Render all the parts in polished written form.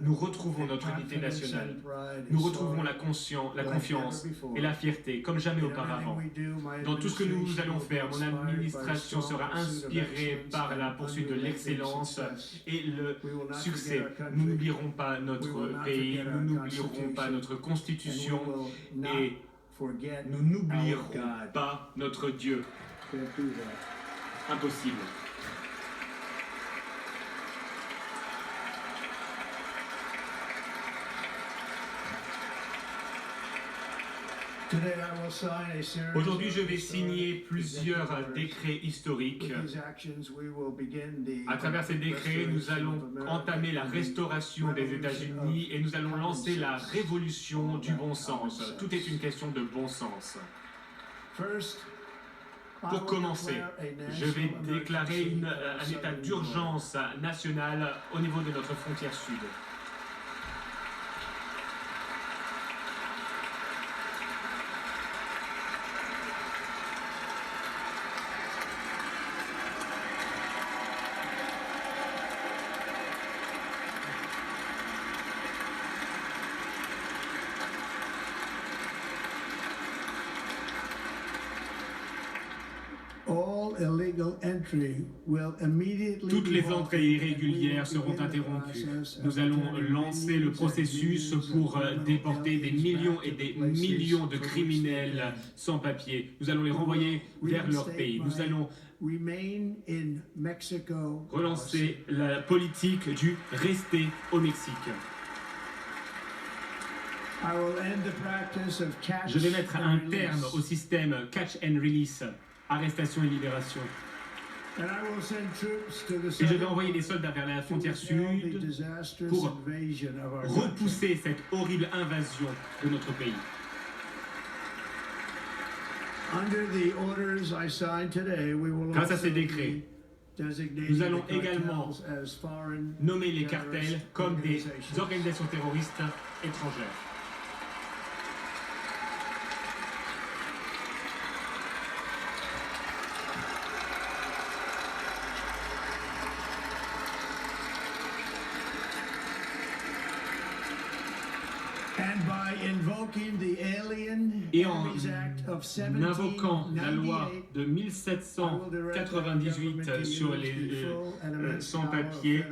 nous retrouvons notre unité nationale. Nous retrouvons la confiance et la fierté comme jamais auparavant. Dans tout ce que nous allons faire, mon administration sera inspirée par la poursuite de l'excellence et le succès. Nous n'oublierons pas notre pays, nous n'oublierons pas notre constitution et nous n'oublierons pas notre Dieu. Impossible. Aujourd'hui, je vais signer plusieurs décrets historiques. À travers ces décrets, nous allons entamer la restauration des États-Unis et nous allons lancer la révolution du bon sens. Tout est une question de bon sens. Pour commencer, je vais déclarer un état d'urgence national au niveau de notre frontière sud. Toutes les entrées irrégulières seront interrompues. Nous allons lancer le processus pour déporter des millions et des millions de criminels sans papier. Nous allons les renvoyer vers leur pays. Nous allons relancer la politique du rester au Mexique. Je vais mettre un terme au système catch and release, arrestation et libération. Et je vais envoyer des soldats vers la frontière sud pour repousser cette horrible invasion de notre pays. Grâce à ces décrets, nous allons également nommer les cartels comme des organisations terroristes étrangères. Et en invoquant la loi de 1798 sur les sans-papiers,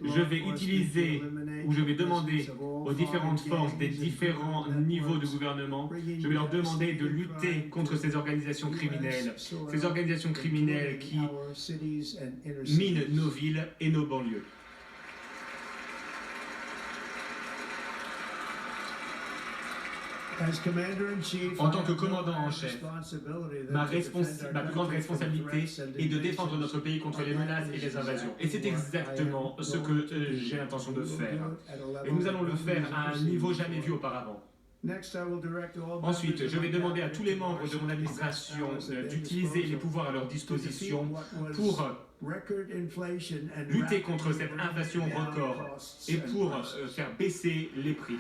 je vais utiliser ou je vais demander aux différentes forces des différents niveaux de gouvernement, je vais leur demander de lutter contre ces organisations criminelles qui minent nos villes et nos banlieues. En tant que commandant en chef, ma plus grande responsabilité est de défendre notre pays contre les menaces et les invasions. Et c'est exactement ce que j'ai l'intention de faire. Et nous allons le faire à un niveau jamais vu auparavant. Ensuite, je vais demander à tous les membres de mon administration d'utiliser les pouvoirs à leur disposition pour lutter contre cette inflation record et pour faire baisser les prix.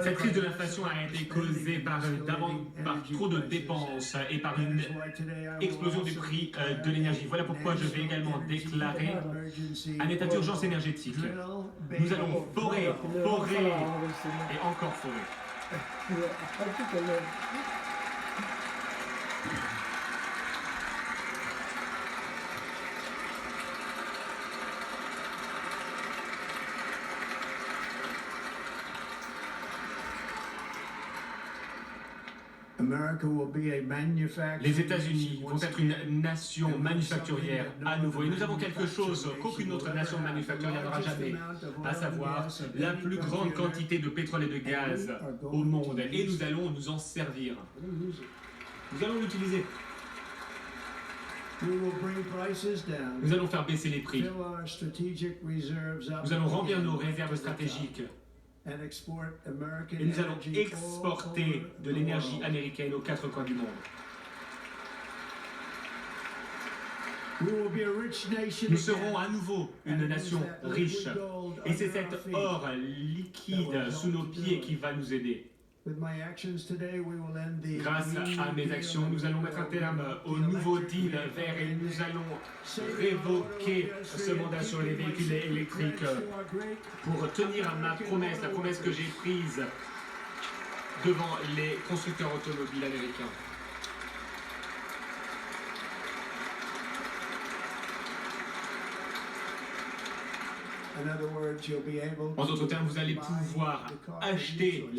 Cette crise de l'inflation a été causée par trop de dépenses et par une explosion du prix de l'énergie. Voilà pourquoi je vais également déclarer un état d'urgence énergétique. Nous allons forer et encore forer. Les États-Unis vont être une nation manufacturière à nouveau. Et nous avons quelque chose qu'aucune autre nation manufacturière n'aura jamais, à savoir la plus grande quantité de pétrole et de gaz au monde. Et nous allons nous en servir. Nous allons l'utiliser. Nous allons faire baisser les prix. Nous allons remplir nos réserves stratégiques. Et nous allons exporter de l'énergie américaine aux quatre coins du monde. Nous serons à nouveau une nation riche. Et c'est cet or liquide sous nos pieds qui va nous aider. Grâce à mes actions, nous allons mettre un terme au nouveau deal vert et nous allons révoquer ce mandat sur les véhicules électriques pour tenir à ma promesse, la promesse que j'ai prise devant les constructeurs automobiles américains. En d'autres termes, vous allez pouvoir acheter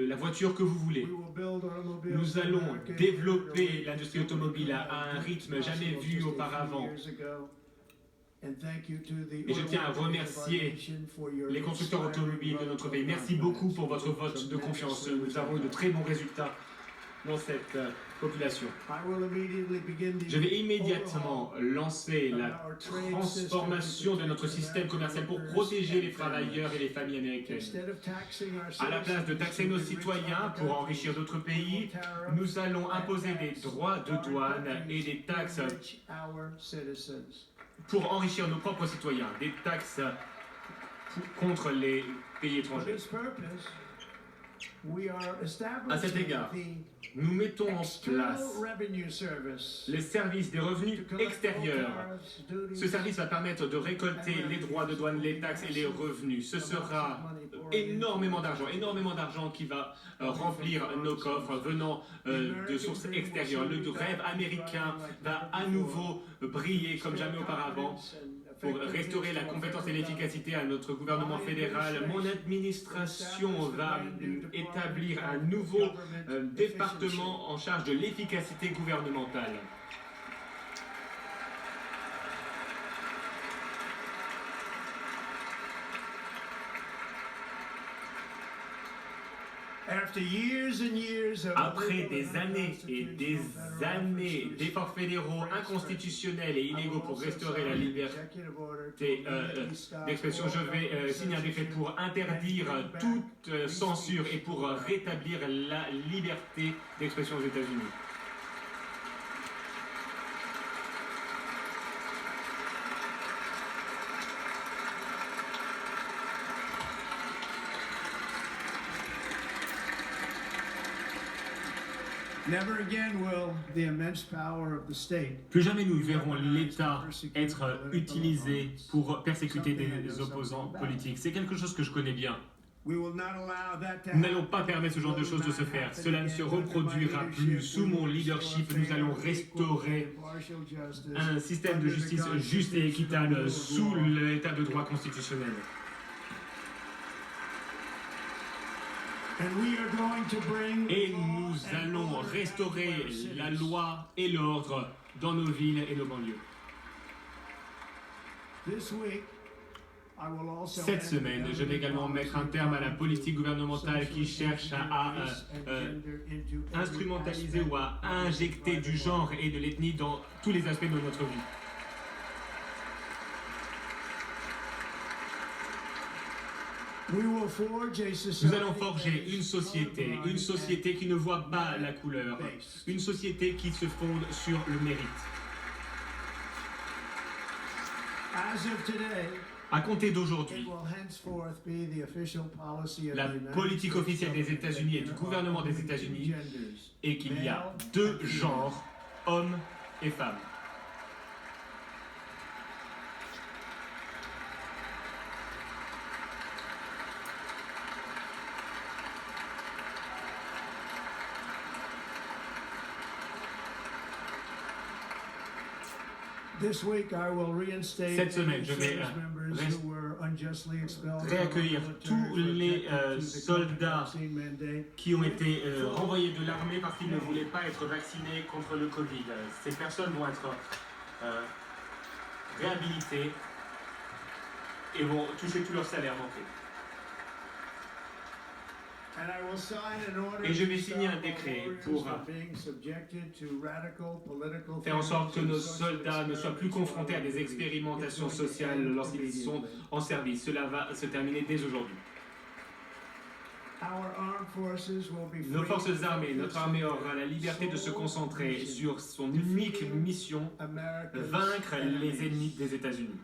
la voiture que vous voulez. Nous allons développer l'industrie automobile à un rythme jamais vu auparavant. Et je tiens à remercier les constructeurs automobiles de notre pays. Merci beaucoup pour votre vote de confiance. Nous avons eu de très bons résultats dans cette population. Je vais immédiatement lancer la transformation de notre système commercial pour protéger les travailleurs et les familles américaines. À la place de taxer nos citoyens pour enrichir d'autres pays, nous allons imposer des droits de douane et des taxes pour enrichir nos propres citoyens, des taxes contre les pays étrangers. À cet égard, nous mettons en place les services des revenus extérieurs. Ce service va permettre de récolter les droits de douane, les taxes et les revenus. Ce sera énormément d'argent qui va remplir nos coffres venant de sources extérieures. Le rêve américain va à nouveau briller comme jamais auparavant pour restaurer la compétence et l'efficacité à notre gouvernement fédéral. Mon administration va établir un nouveau département en charge de l'efficacité gouvernementale. Après des années et des années d'efforts fédéraux inconstitutionnels et illégaux pour restaurer la liberté d'expression, je vais signer un décret pour interdire toute censure et pour rétablir la liberté d'expression aux États-Unis. Plus jamais nous verrons l'État être utilisé pour persécuter des opposants politiques. C'est quelque chose que je connais bien. Nous n'allons pas permettre ce genre de choses de se faire. Cela ne se reproduira plus. Sous mon leadership, nous allons restaurer un système de justice juste et équitable sous l'état de droit constitutionnel. Et nous allons restaurer la loi et l'ordre dans nos villes et nos banlieues. Cette semaine, je vais également mettre un terme à la politique gouvernementale qui cherche à instrumentaliser ou à injecter du genre et de l'ethnie dans tous les aspects de notre vie. Nous allons forger une société qui ne voit pas la couleur, une société qui se fonde sur le mérite. À compter d'aujourd'hui, la politique officielle des États-Unis et du gouvernement des États-Unis est qu'il y a deux genres, hommes et femmes. Cette semaine, je vais réaccueillir tous les soldats qui ont été renvoyés de l'armée parce qu'ils ne voulaient pas être vaccinés contre le Covid. Ces personnes vont être réhabilitées et vont toucher tout leur salaire manqué. Et je vais signer un décret pour faire en sorte que nos soldats ne soient plus confrontés à des expérimentations sociales lorsqu'ils sont en service. Cela va se terminer dès aujourd'hui. Nos forces armées, notre armée aura la liberté de se concentrer sur son unique mission, vaincre les ennemis des États-Unis.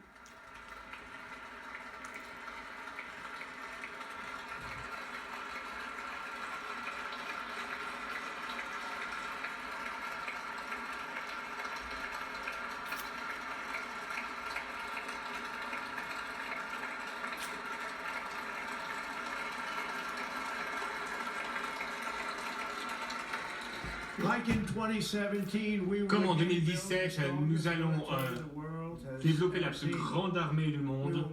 Comme en 2017, nous allons développer la plus grande armée du monde.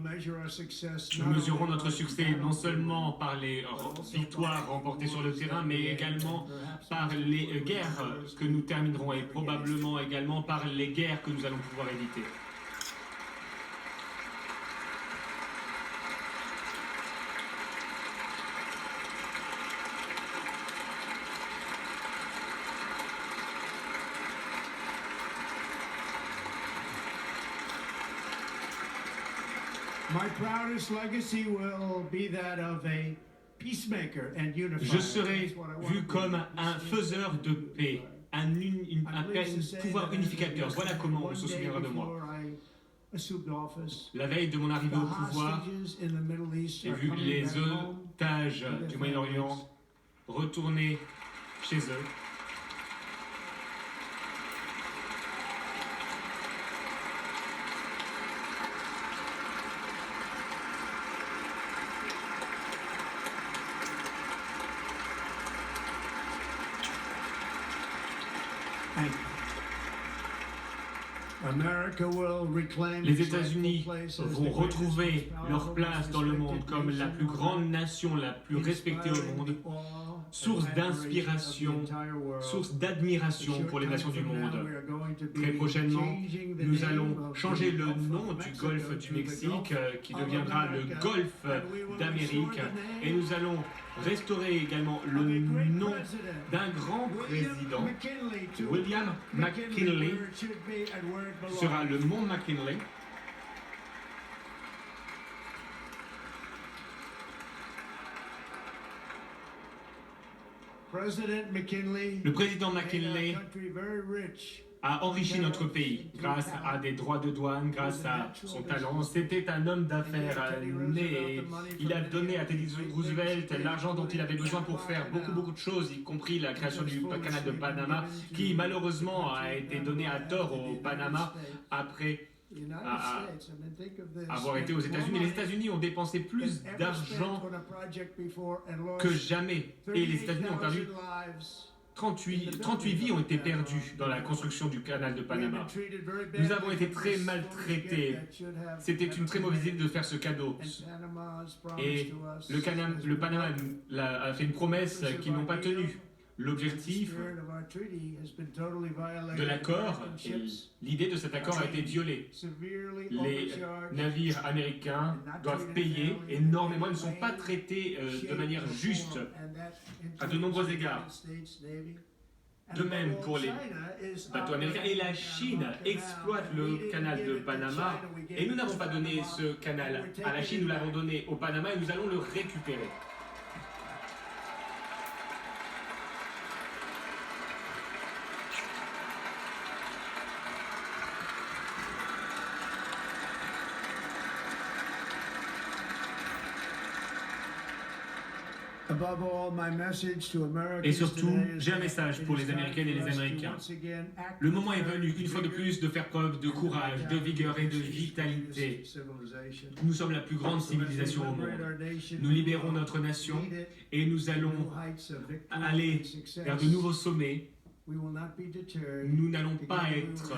Nous mesurons notre succès non seulement par les victoires remportées sur le terrain, mais également par les guerres que nous terminerons et probablement également par les guerres que nous allons pouvoir éviter. Je serai vu comme un faiseur de paix, un pouvoir unificateur. Voilà comment on se souviendra de moi. La veille de mon arrivée au pouvoir, j'ai vu les otages du Moyen-Orient retourner chez eux. Les États-Unis vont retrouver leur place dans le monde comme la plus grande nation, la plus respectée au monde, source d'inspiration, source d'admiration pour les nations du monde. Très prochainement, nous allons changer le nom du Golfe du Mexique, qui deviendra le Golfe d'Amérique, et nous allons restaurer également le nom d'un grand président. William McKinley sera le mont McKinley. Le président McKinley a enrichi notre pays grâce à des droits de douane, grâce à son talent. C'était un homme d'affaires né. Il a donné à Teddy Roosevelt l'argent dont il avait besoin pour faire beaucoup de choses, y compris la création du canal de Panama, qui malheureusement a été donné à tort au Panama après avoir été aux États-Unis. Les États-Unis ont dépensé plus d'argent que jamais. Et les États-Unis ont perdu 38 vies ont été perdues dans la construction du canal de Panama. Nous avons été très maltraités. C'était une très mauvaise idée de faire ce cadeau. Et le Panama a fait une promesse qu'ils n'ont pas tenue. L'objectif de l'accord, l'idée de cet accord a été violée. Les navires américains doivent payer énormément, ils ne sont pas traités de manière juste à de nombreux égards. De même pour les bateaux américains. Et la Chine exploite le canal de Panama. Et nous n'avons pas donné ce canal à la Chine, nous l'avons donné au Panama et nous allons le récupérer. Et surtout, j'ai un message pour les Américaines et les Américains. Le moment est venu, une fois de plus, de faire preuve de courage, de vigueur et de vitalité. Nous sommes la plus grande civilisation au monde. Nous libérons notre nation et nous allons aller vers de nouveaux sommets. Nous n'allons pas être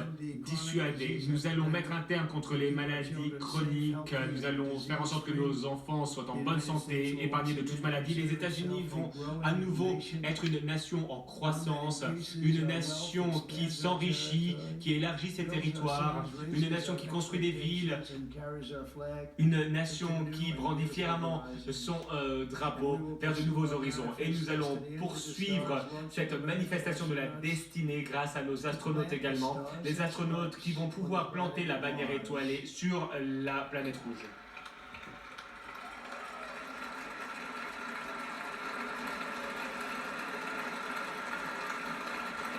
dissuadés. Nous allons mettre un terme contre les maladies chroniques. Nous allons faire en sorte que nos enfants soient en bonne santé, épargnés de toute maladie. Les États-Unis vont à nouveau être une nation en croissance, une nation qui s'enrichit, qui élargit ses territoires, une nation qui construit des villes, une nation qui brandit fièrement son drapeau vers de nouveaux horizons. Et nous allons poursuivre cette manifestation de la destinée grâce à nos astronautes également, les astronautes qui vont pouvoir planter la bannière étoilée sur la planète rouge.